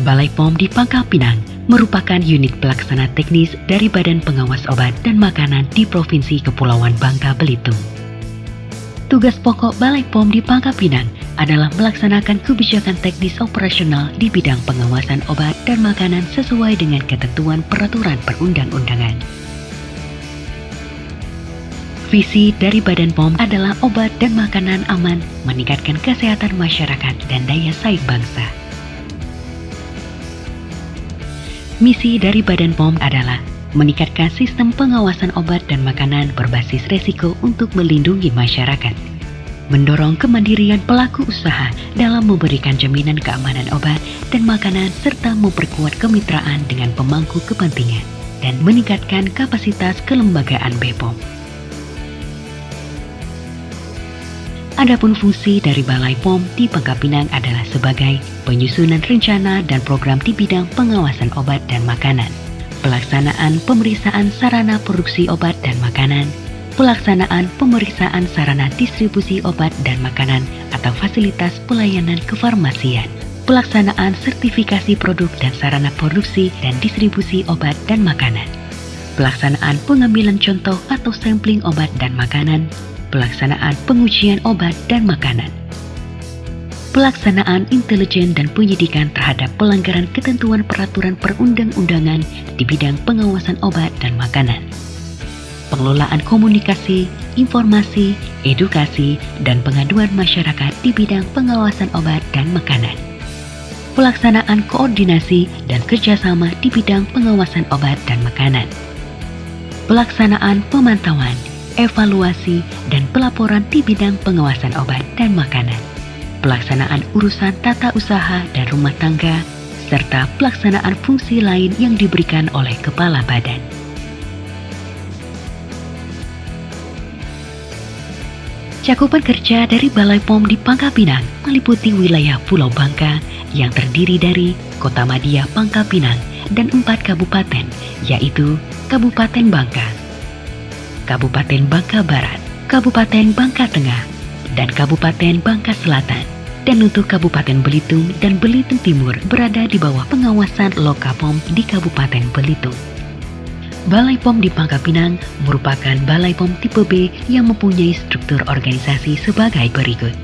Balai POM di Pangkal Pinang merupakan unit pelaksana teknis dari Badan Pengawas Obat dan Makanan di Provinsi Kepulauan Bangka Belitung. Tugas pokok Balai POM di Pangkal Pinang adalah melaksanakan kebijakan teknis operasional di bidang pengawasan obat dan makanan sesuai dengan ketentuan peraturan perundang-undangan. Visi dari Badan POM adalah obat dan makanan aman, meningkatkan kesehatan masyarakat dan daya saing bangsa. Misi dari Badan POM adalah meningkatkan sistem pengawasan obat dan makanan berbasis resiko untuk melindungi masyarakat, mendorong kemandirian pelaku usaha dalam memberikan jaminan keamanan obat dan makanan serta memperkuat kemitraan dengan pemangku kepentingan, dan meningkatkan kapasitas kelembagaan BPOM. Adapun fungsi dari Balai POM di Pangkal Pinang adalah sebagai penyusunan rencana dan program di bidang pengawasan obat dan makanan, pelaksanaan pemeriksaan sarana produksi obat dan makanan, pelaksanaan pemeriksaan sarana distribusi obat dan makanan atau fasilitas pelayanan kefarmasian, pelaksanaan sertifikasi produk dan sarana produksi dan distribusi obat dan makanan, pelaksanaan pengambilan contoh atau sampling obat dan makanan, pelaksanaan pengujian obat dan makanan, pelaksanaan intelijen dan penyidikan terhadap pelanggaran ketentuan peraturan perundang-undangan di bidang pengawasan obat dan makanan, pengelolaan komunikasi, informasi, edukasi, dan pengaduan masyarakat di bidang pengawasan obat dan makanan, pelaksanaan koordinasi dan kerjasama di bidang pengawasan obat dan makanan, pelaksanaan pemantauan, evaluasi, dan pelaporan di bidang pengawasan obat dan makanan, pelaksanaan urusan tata usaha dan rumah tangga, serta pelaksanaan fungsi lain yang diberikan oleh Kepala Badan. Cakupan kerja dari Balai POM di Pangkal Pinang meliputi wilayah Pulau Bangka yang terdiri dari Kota Madia Pangkal Pinang dan 4 kabupaten, yaitu Kabupaten Bangka, Kabupaten Bangka Barat, Kabupaten Bangka Tengah, dan Kabupaten Bangka Selatan. Dan untuk Kabupaten Belitung dan Belitung Timur berada di bawah pengawasan Lokapom di Kabupaten Belitung. Balai POM di Pangkal Pinang merupakan Balai POM tipe B yang mempunyai struktur organisasi sebagai berikut.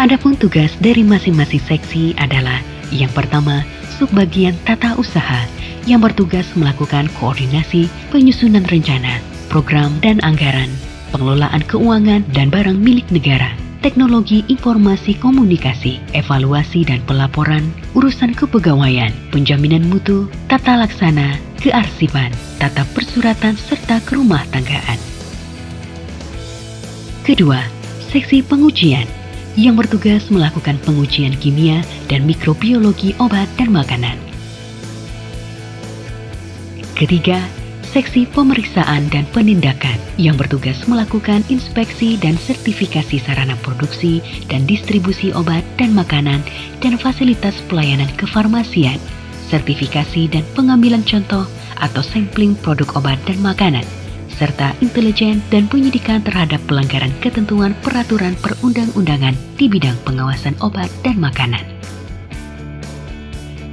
Adapun tugas dari masing-masing seksi adalah: yang pertama, subbagian tata usaha yang bertugas melakukan koordinasi, penyusunan rencana, program dan anggaran, pengelolaan keuangan dan barang milik negara, teknologi informasi komunikasi, evaluasi dan pelaporan, urusan kepegawaian, penjaminan mutu, tata laksana, kearsipan, tata persuratan serta kerumah tanggaan. Kedua, seksi pengujian yang bertugas melakukan pengujian kimia dan mikrobiologi obat dan makanan. Ketiga, seksi pemeriksaan dan penindakan yang bertugas melakukan inspeksi dan sertifikasi sarana produksi dan distribusi obat dan makanan dan fasilitas pelayanan kefarmasian, sertifikasi dan pengambilan contoh atau sampling produk obat dan makanan, serta intelijen dan penyidikan terhadap pelanggaran ketentuan peraturan perundang-undangan di bidang pengawasan obat dan makanan.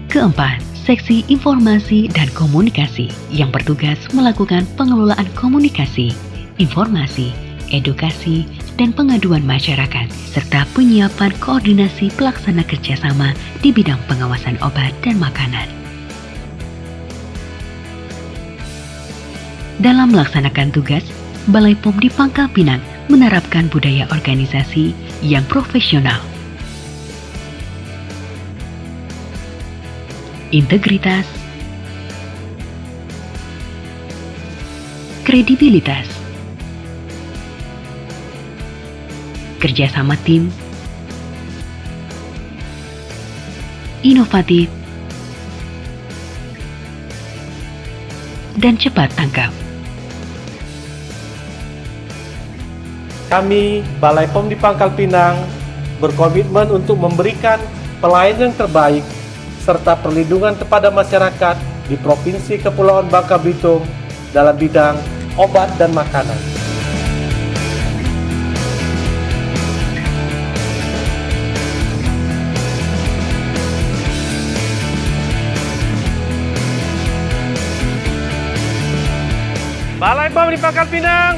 Keempat, seksi informasi dan komunikasi yang bertugas melakukan pengelolaan komunikasi, informasi, edukasi, dan pengaduan masyarakat, serta penyiapan koordinasi pelaksana kerjasama di bidang pengawasan obat dan makanan. Dalam melaksanakan tugas, Balai POM di Pangkal Pinang menerapkan budaya organisasi yang profesional, integritas, kredibilitas, kerjasama tim, inovatif, dan cepat tanggap. Kami, Balai POM di Pangkal Pinang, berkomitmen untuk memberikan pelayanan yang terbaik serta perlindungan kepada masyarakat di Provinsi Kepulauan Bangka Belitung dalam bidang obat dan makanan. Balai POM di Pangkal Pinang,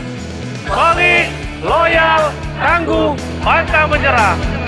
solid, loyal, tangguh, pantang menyerah.